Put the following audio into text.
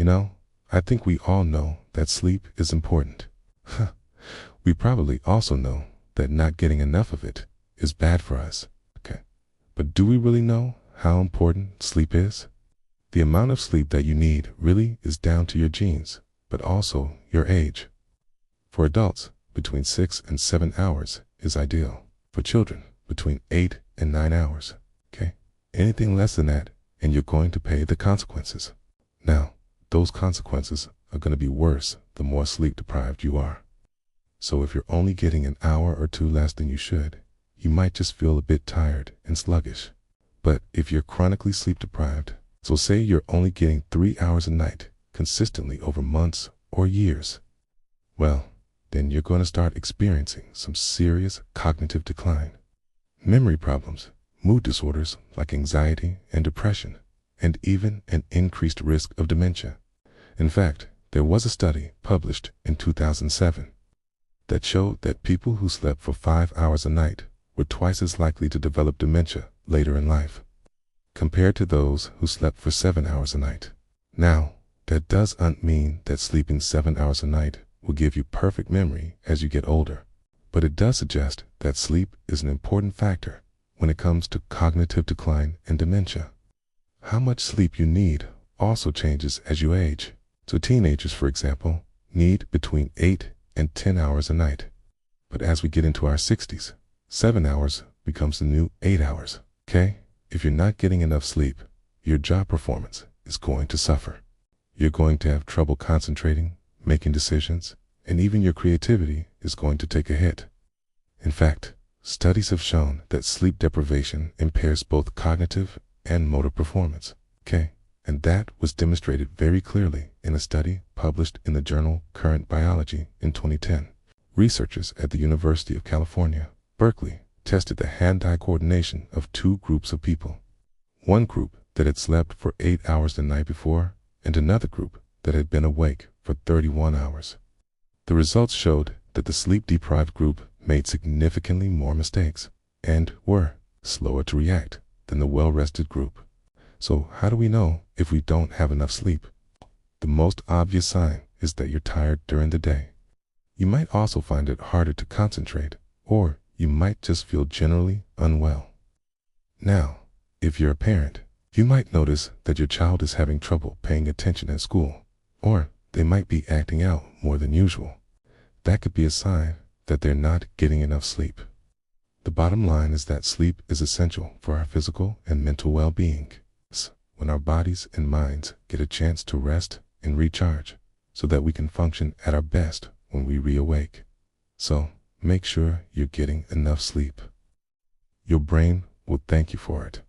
You know, I think we all know that sleep is important. We probably also know that not getting enough of it is bad for us. Okay. But do we really know how important sleep is? The amount of sleep that you need really is down to your genes, but also your age. For adults, between 6 and 7 hours is ideal. For children, between 8 and 9 hours. Okay? Anything less than that, and you're going to pay the consequences. Now, those consequences are going to be worse the more sleep deprived you are. So if you're only getting an hour or two less than you should, you might just feel a bit tired and sluggish. But if you're chronically sleep deprived, so say you're only getting 3 hours a night consistently over months or years, well, then you're going to start experiencing some serious cognitive decline. Memory problems, mood disorders like anxiety and depression, and even an increased risk of dementia. In fact, there was a study published in 2007 that showed that people who slept for 5 hours a night were twice as likely to develop dementia later in life, compared to those who slept for 7 hours a night. Now, that doesn't mean that sleeping 7 hours a night will give you perfect memory as you get older, but it does suggest that sleep is an important factor when it comes to cognitive decline and dementia. How much sleep you need also changes as you age. So teenagers, for example, need between 8 and 10 hours a night. But as we get into our 60s, 7 hours becomes the new 8 hours. Okay? If you're not getting enough sleep, your job performance is going to suffer. You're going to have trouble concentrating, making decisions, and even your creativity is going to take a hit. In fact, studies have shown that sleep deprivation impairs both cognitive and motor performance. Okay? And that was demonstrated very clearly in a study published in the journal Current Biology in 2010. Researchers at the University of California, Berkeley, tested the hand-eye coordination of 2 groups of people. One group that had slept for 8 hours the night before, and another group that had been awake for 31 hours. The results showed that the sleep-deprived group made significantly more mistakes and were slower to react than the well-rested group. So how do we know if we don't have enough sleep? The most obvious sign is that you're tired during the day. You might also find it harder to concentrate, or you might just feel generally unwell. Now, if you're a parent, you might notice that your child is having trouble paying attention at school, or they might be acting out more than usual. That could be a sign that they're not getting enough sleep. The bottom line is that sleep is essential for our physical and mental well-being. When our bodies and minds get a chance to rest and recharge so that we can function at our best when we reawake. So, make sure you're getting enough sleep. Your brain will thank you for it.